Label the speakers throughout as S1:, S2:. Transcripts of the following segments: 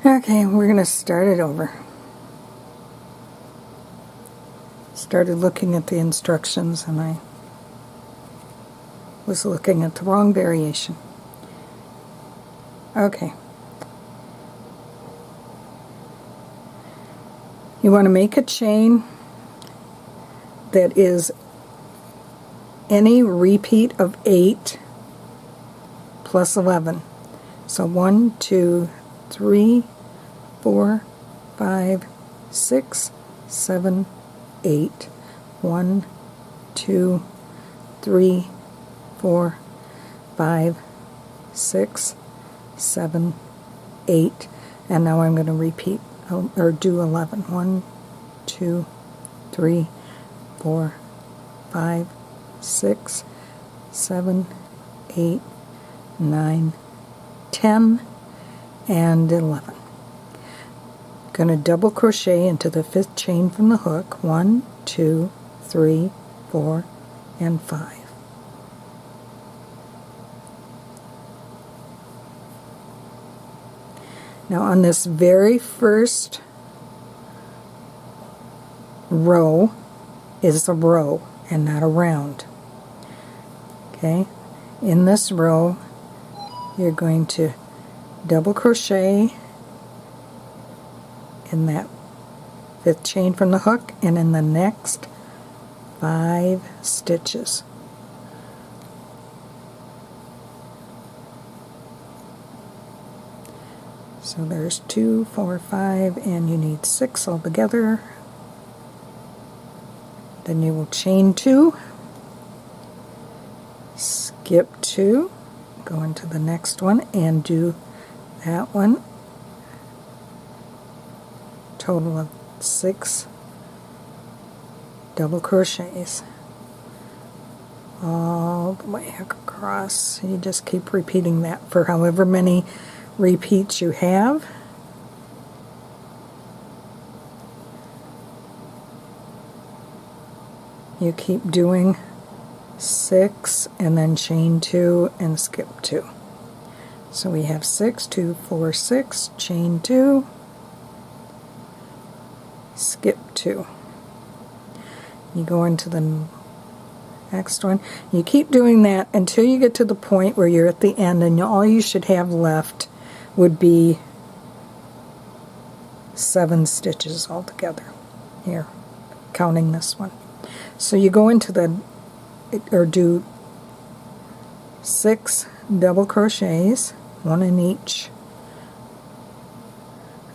S1: Okay, we're going to start it over. Started looking at the instructions and I was looking at the wrong variation. Okay. You want to make a chain that is any repeat of 8 plus 11. So 1, 2, 3, 4, 5, 6, 7, 8. 1, 2, 3, 4, 5, 6, 7, 8. And now I'm going to repeat or do 11. 1, 2, 3, 4, 5, 6, 7, 8, 9, 10, and 11. Going to double crochet into the 5th chain from the hook. 1, 2, 3, 4, and 5. Now on this very first row is a row and not a round. Okay, in this row you're going to double crochet in that 5th chain from the hook and in the next 5 stitches. So there's 2, 4, 5, and you need 6 altogether. Then you will chain 2, skip 2, go into the next one and do that one. Total of 6 double crochets all the way across. You just keep repeating that for however many repeats you have. You keep doing 6 and then chain 2 and skip 2. So we have 6, 2, 4, 6, chain 2, skip 2. You go into the next one. You keep doing that until you get to the point where you're at the end, and all you should have left would be 7 stitches altogether. Here, counting this one. So you go into the, or do 6 double crochets, 1 in each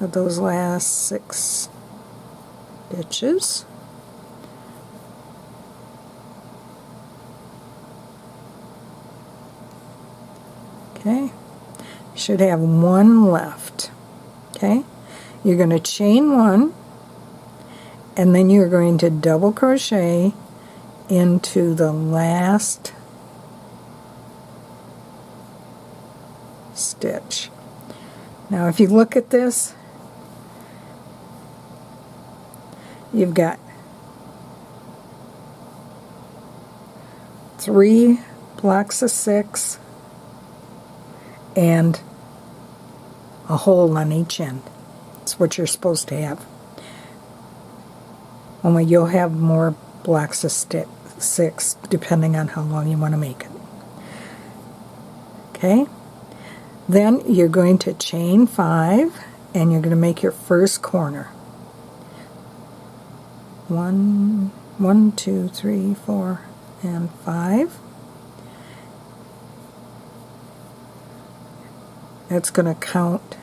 S1: of those last 6 stitches. Okay, should have 1 left. Okay, you're going to chain 1 and then you're going to double crochet into the last stitch. Now if you look at this, you've got 3 blocks of 6 and a hole on each end. That's what you're supposed to have. Only you'll have more blocks of 6 depending on how long you want to make it. Okay, then you're going to chain 5 and you're going to make your first corner. 1, 2, 3, 4, and 5. That's going to count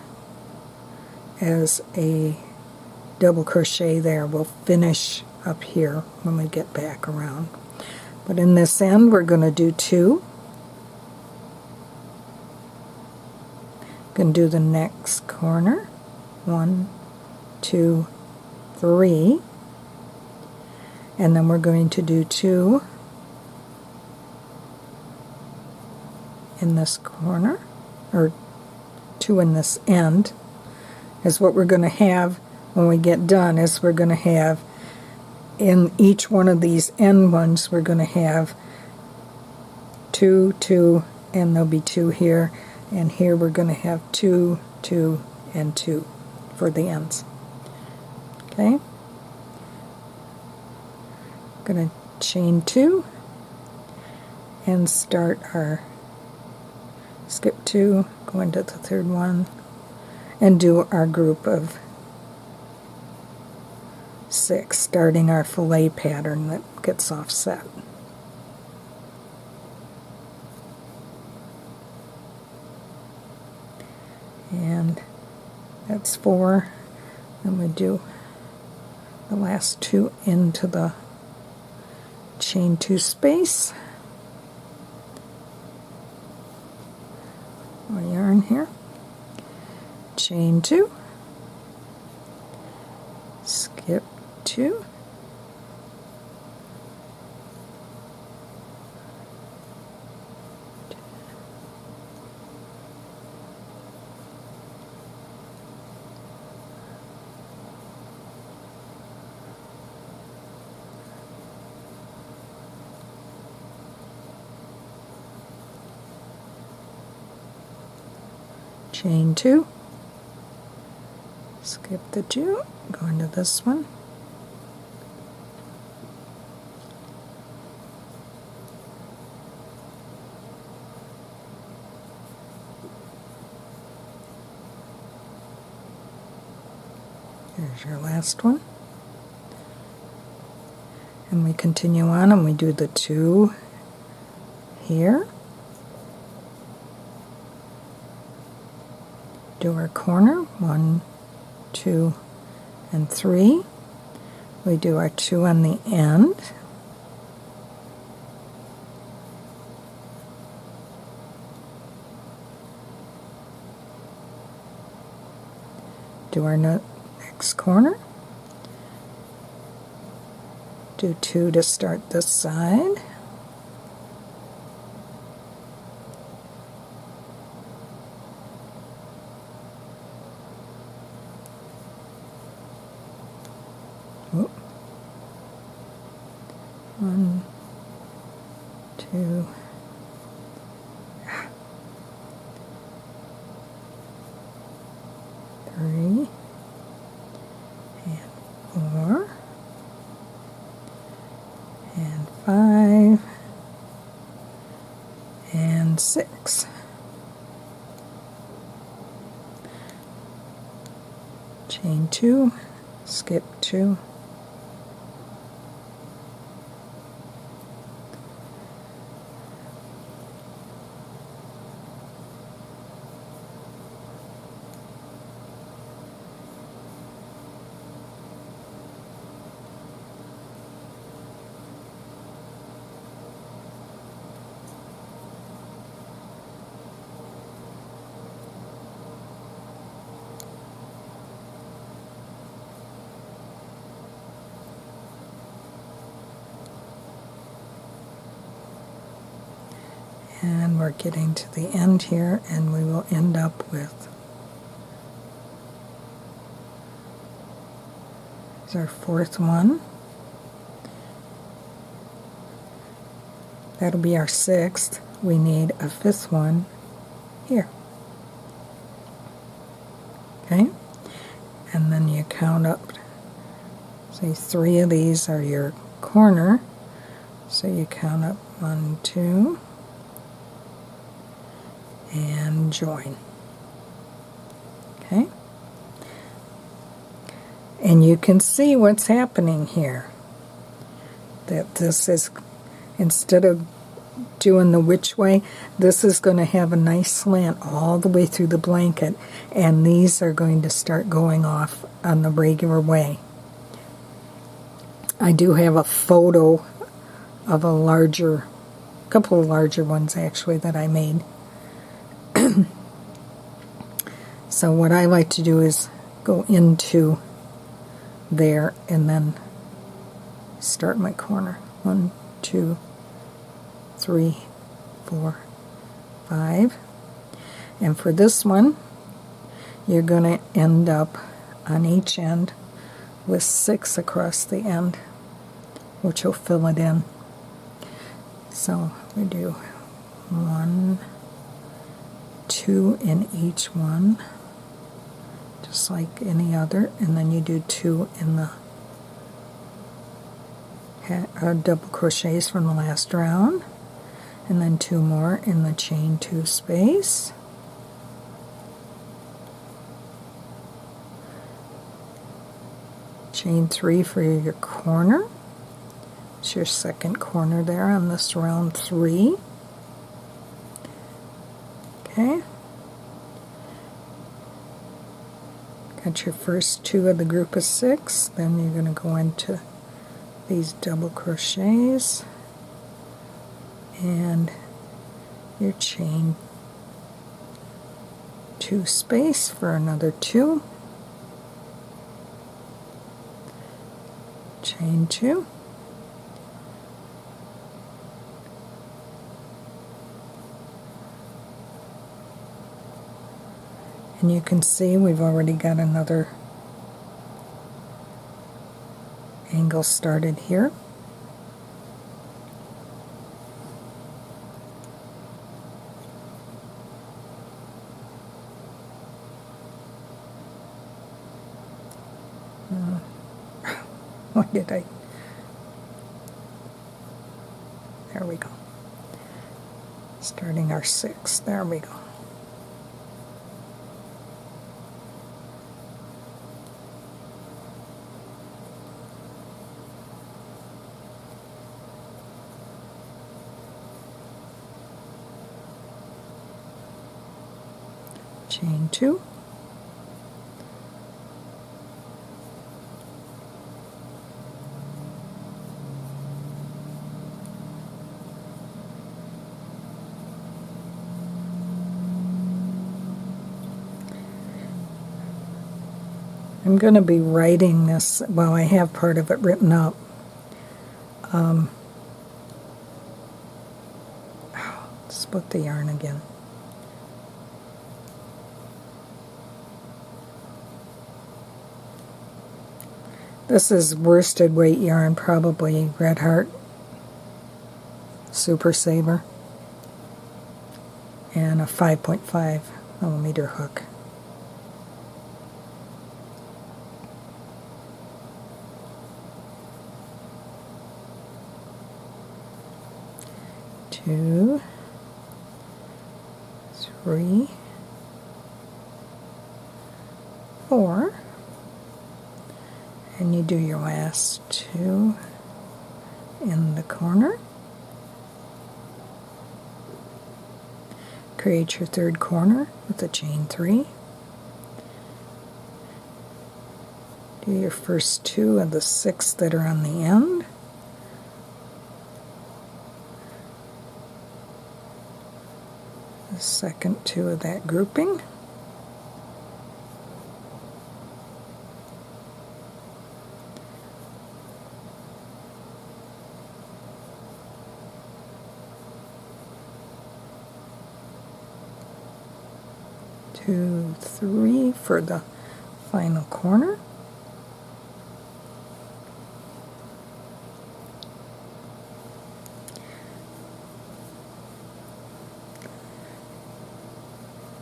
S1: as a double crochet there. We'll finish up here when we get back around. But in this end we're going to do 2. Going to do the next corner. 1, 2, 3. And then we're going to do 2 in this corner, or 2 in this end. Is what we're going to have when we get done, is we're going to have in each one of these end ones, we're going to have 2, 2, and there'll be 2 here, and here we're going to have 2, 2, and 2 for the ends. Okay, going to chain 2 and start our skip 2, go into the third one, and do our group of 6, starting our fillet pattern that gets offset. And that's 4. Then we do the last 2 into the chain 2 space. Our yarn here. Chain 2. Skip 2. Chain 2, skip the 2, go into this one, here's your last one, and we continue on and we do the 2 here. Do our corner, 1, 2, and 3. We do our 2 on the end. Do our next corner. Do 2 to start this side. Oop. 1, 2, 3, and 4, and 5, and 6. Chain 2, skip 2. And we're getting to the end here, and we will end up with our 4th one. That'll be our 6th. We need a 5th one here. Okay? And then you count up, say 3 of these are your corner, so you count up 1, 2, and join. Okay? And you can see what's happening here. That this is, instead of doing the which way, this is going to have a nice slant all the way through the blanket, and these are going to start going off on the regular way. I do have a photo of a couple of larger ones actually that I made. So what I like to do is go into there and then start my corner. 1, 2, 3, 4, 5. And for this one, you're going to end up on each end with 6 across the end, which will fill it in. So we do 1, 2 in each one, just like any other, and then you do 2 in the double crochets from the last round, and then 2 more in the chain 2 space. Chain 3 for your corner. It's your second corner there on this round 3. Okay. Got your first 2 of the group of 6. Then you're going to go into these double crochets and your chain 2 space for another 2. Chain 2. And you can see we've already got another angle started here. Why did I? There we go. Starting our 6. There we go. Chain 2. I'm going to be writing this, well, I have part of it written up. Split the yarn again. This is worsted weight yarn, probably Red Heart Super Saver, and a 5.5 millimeter hook. Two, 3, 4, and you do your last 2 in the corner. Create your third corner with a chain 3. Do your first 2 of the 6 that are on the end. The second 2 of that grouping. Two, 3 for the final corner.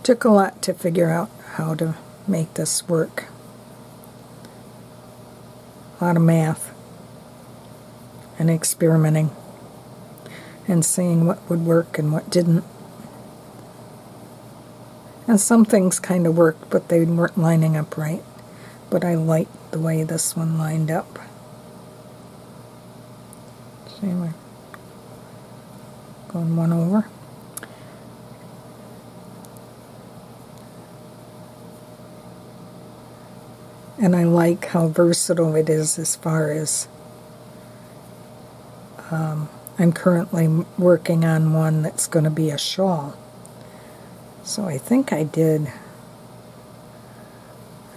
S1: Took a lot to figure out how to make this work. A lot of math and experimenting and seeing what would work and what didn't. And some things kind of worked, but they weren't lining up right. But I liked the way this one lined up. See, we're going one over. And I like how versatile it is as far as I'm currently working on one that's going to be a shawl. So I think I did,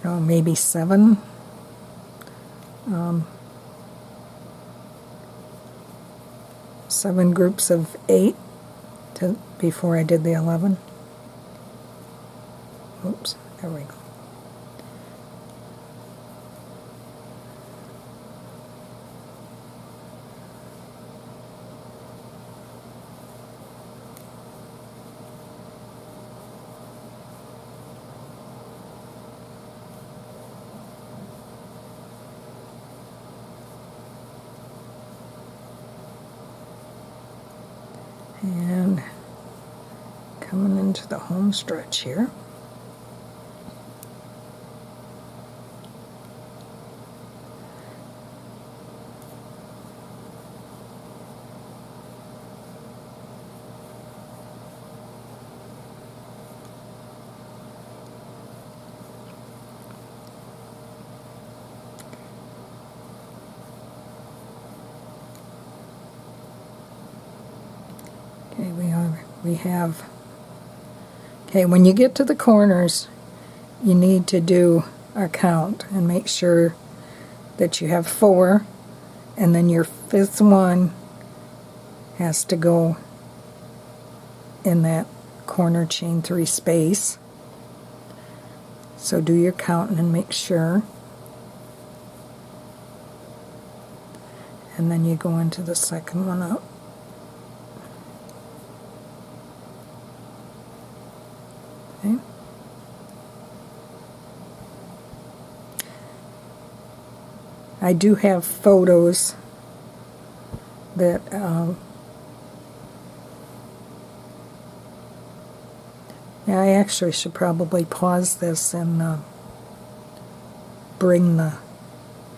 S1: maybe 7 7 groups of 8 before I did the 11. Oops, there we go. And coming into the home stretch here. Okay, we have, okay, when you get to the corners, you need to do a count and make sure that you have 4, and then your 5th one has to go in that corner chain 3 space. So do your counting and make sure. And then you go into the second one up. Okay. I do have photos that yeah, I actually should probably pause this and bring the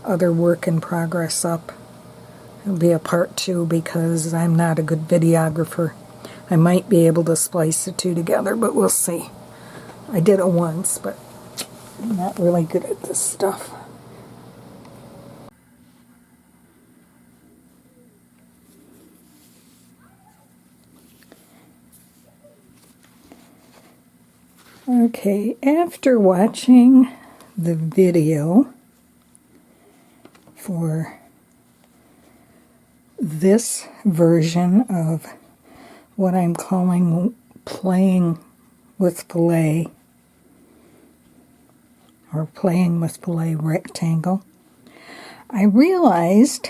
S1: other work in progress up. It'll be a part 2 because I'm not a good videographer. I might be able to splice the two together, but we'll see. I did it once, but I'm not really good at this stuff. Okay, after watching the video for this version of what I'm calling playing with Filet, or playing with Filet rectangle, I realized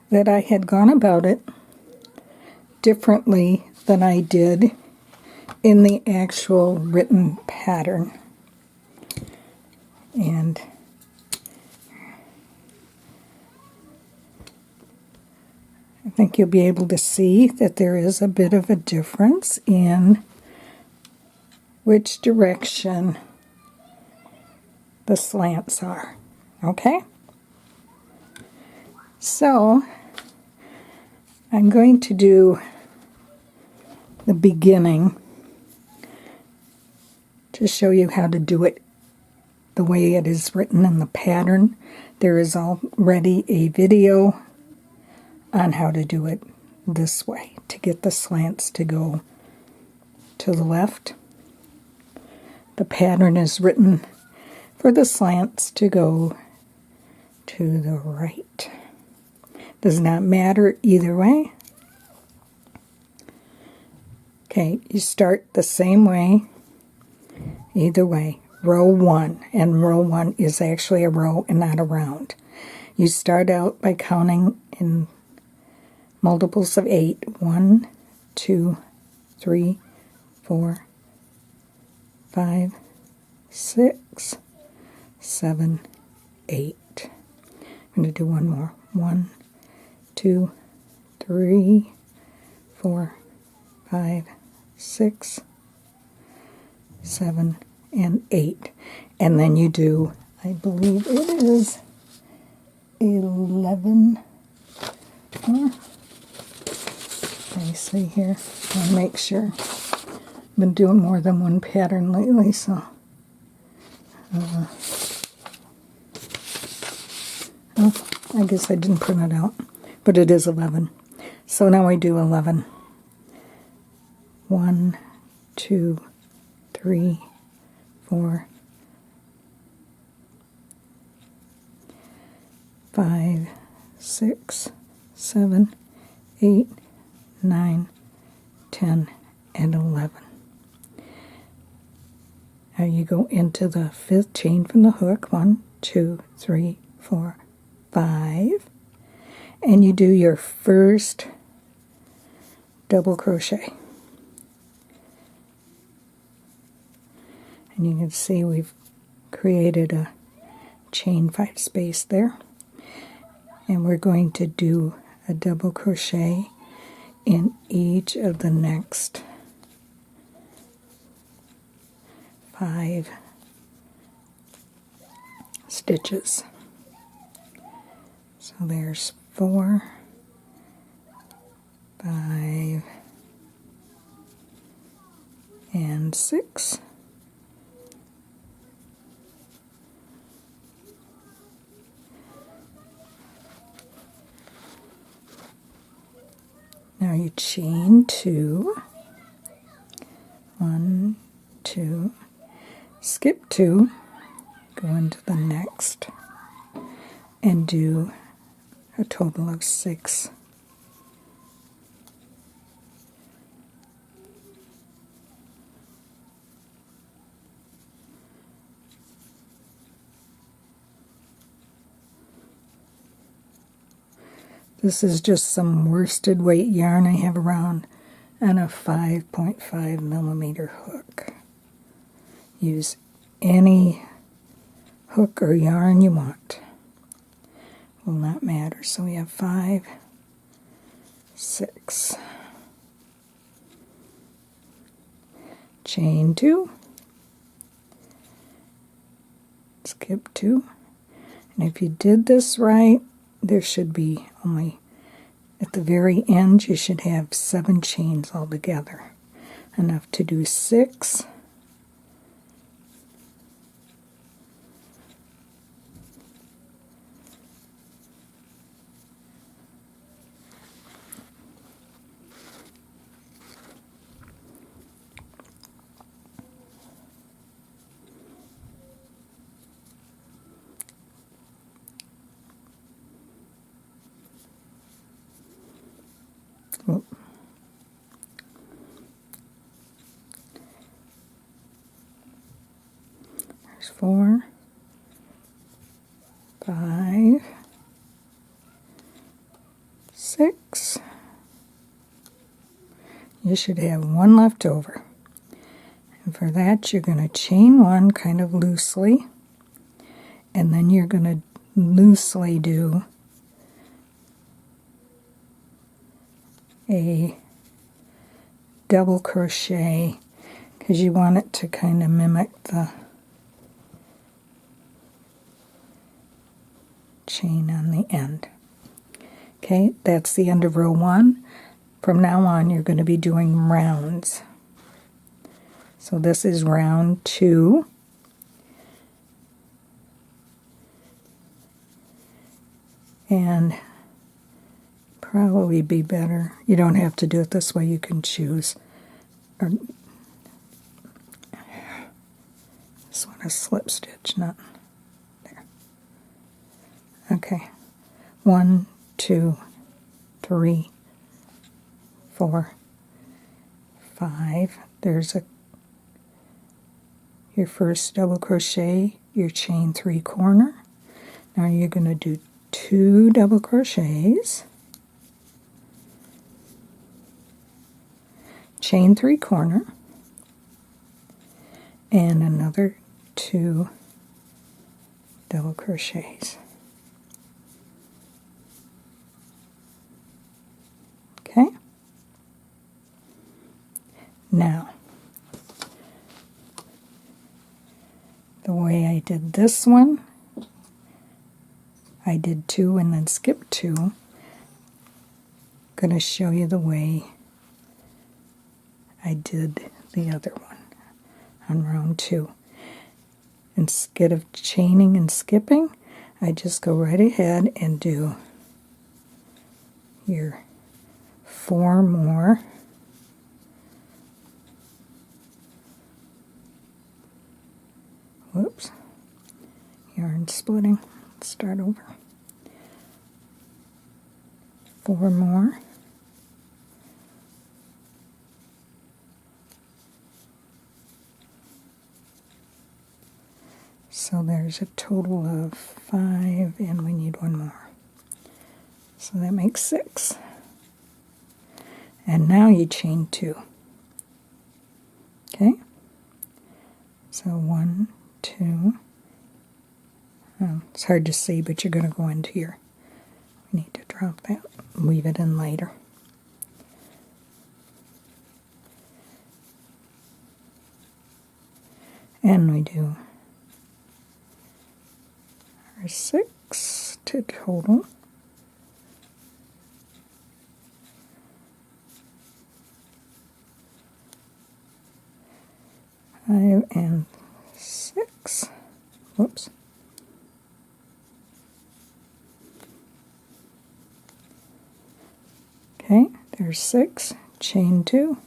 S1: that I had gone about it differently than I did in the actual written pattern. And I think you'll be able to see that there is a bit of a difference in which direction the slants are. Okay? So I'm going to do the beginning to show you how to do it the way it is written in the pattern. There is already a video on how to do it this way to get the slants to go to the left. The pattern is written for the slants to go to the right. Does not matter either way. Okay, you start the same way either way. Row 1, and row 1 is actually a row and not a round. You start out by counting in multiples of 8. 1, 2, 3, 4, 5, 6, 7, 8. I'm going to do one more. 1, 2, 3, 4, 5, 6, 7, and 8. And then you do, I believe it is 11 more. Let me see here. I'll make sure. I've been doing more than one pattern lately, so. Oh, I guess I didn't print it out, but it is 11. So now I do 11. 1, 2, 3, 4, 5, 6, 7, 8, 9, 10, and 11. Now you go into the 5th chain from the hook, 1, 2, 3, 4, 5, and you do your first double crochet. And you can see we've created a chain 5 space there. And we're going to do a double crochet in each of the next 5 stitches. So there's 4, 5, and 6. Now you chain 2, 1, 2, skip 2, go into the next, and do a total of 6. This is just some worsted weight yarn I have around on a 5.5 millimeter hook. Use any hook or yarn you want. Will not matter. So we have 5, 6. Chain 2. Skip 2. And if you did this right, there should be only, at the very end, you should have 7 chains altogether. Enough to do 6. Oop. There's 4, 5, 6. You should have 1 left over. And for that, you're going to chain 1 kind of loosely, and then you're going to loosely do a double crochet, because you want it to kind of mimic the chain on the end. Okay, that's the end of row 1. From now on, you're going to be doing rounds. So this is round 2. And probably be better. You don't have to do it this way. You can choose. Or this one is slip stitch, not there. Okay. 1, 2, 3, 4, 5. There's your first double crochet, your chain 3 corner. Now you're going to do 2 double crochets, chain 3 corner, and another 2 double crochets. Okay? Now, the way I did this one, I did 2 and then skipped 2. I'm going to show you the way I did the other one on round 2. Instead of chaining and skipping, I just go right ahead and do your 4 more whoops, yarn splitting. Let's start over. 4 more. So there's a total of 5, and we need 1 more. So that makes 6. And now you chain 2. Okay? So 1, 2. It's hard to see, but you're going to go into your, we need to drop that, leave it in later. And we do our 6 to total. Five and 6. Whoops. Okay, there's 6, chain 2,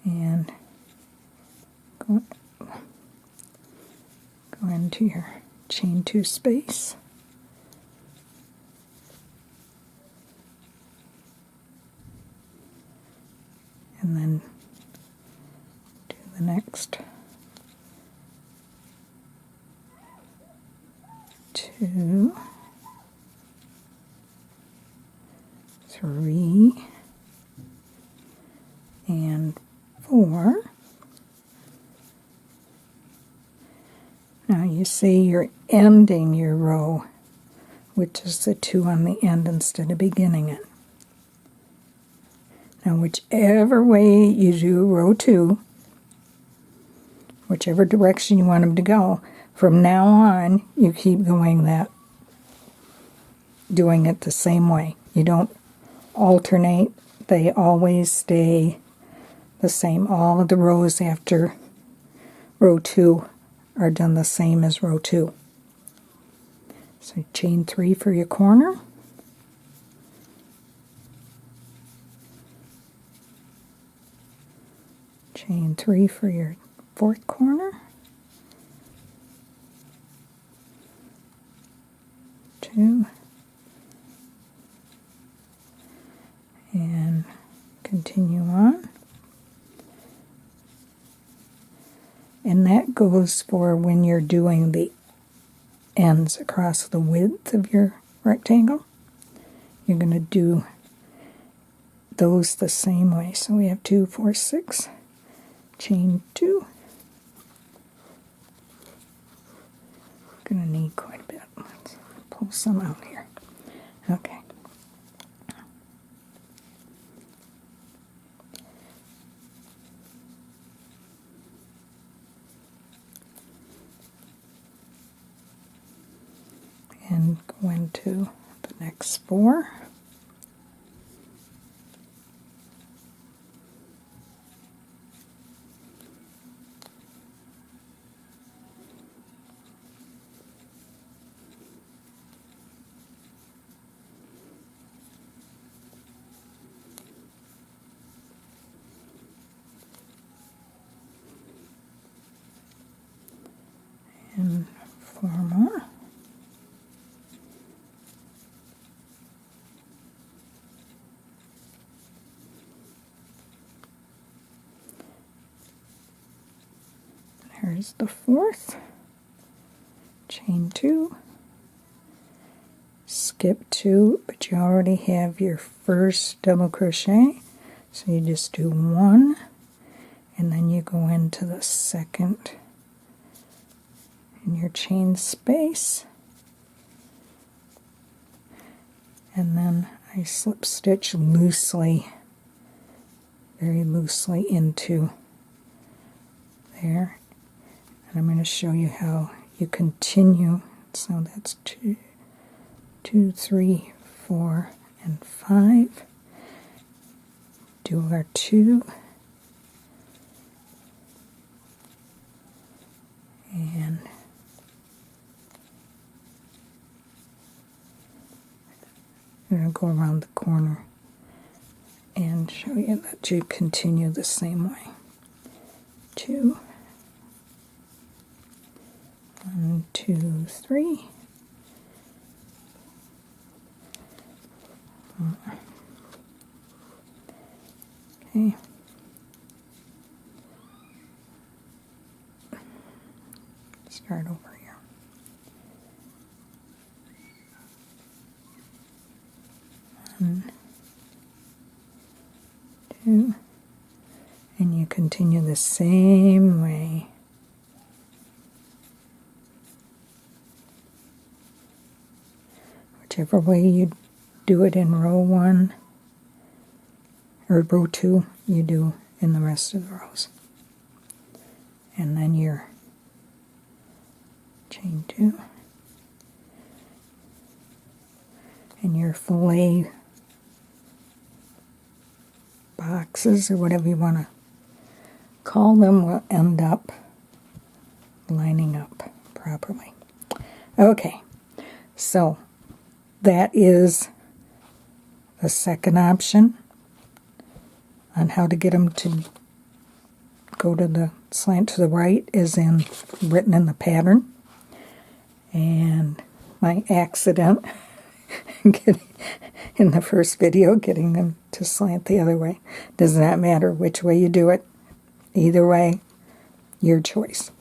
S1: and go into your chain 2 space. And then do the next 2, 3, and 4. Now you see you're ending your row, which is the 2 on the end instead of beginning it. Now whichever way you do row 2, whichever direction you want them to go, from now on you keep going doing it the same way. You don't alternate, they always stay the same. All of the rows after row 2 are done the same as row 2. So chain 3 for your corner. Chain 3 for your 4th corner. 2. And continue on. And that goes for when you're doing the ends across the width of your rectangle. You're going to do those the same way. So we have 2, 4, 6, chain 2. Going to need quite a bit. Let's pull some out here. Okay. And go into the next 4. And 4 more. There's the 4th, chain 2, skip 2, but you already have your first double crochet, so you just do 1, and then you go into the 2nd in your chain space, and then I slip stitch loosely, very loosely into there. And I'm going to show you how you continue. So that's 2, 3, 4, and 5. Do our 2. And I'm going to go around the corner and show you that you continue the same way. 2. 1, 2, 3. Okay. Start over here. 1, 2, and you continue the same way. Whichever way you do it in row 1 or row 2, you do in the rest of the rows. And then your chain 2. And your fillet boxes, or whatever you want to call them, will end up lining up properly. Okay, so that is the second option on how to get them to go to the slant to the right, is written in the pattern. And my accident in the first video, getting them to slant the other way. Does not matter which way you do it. Either way, your choice.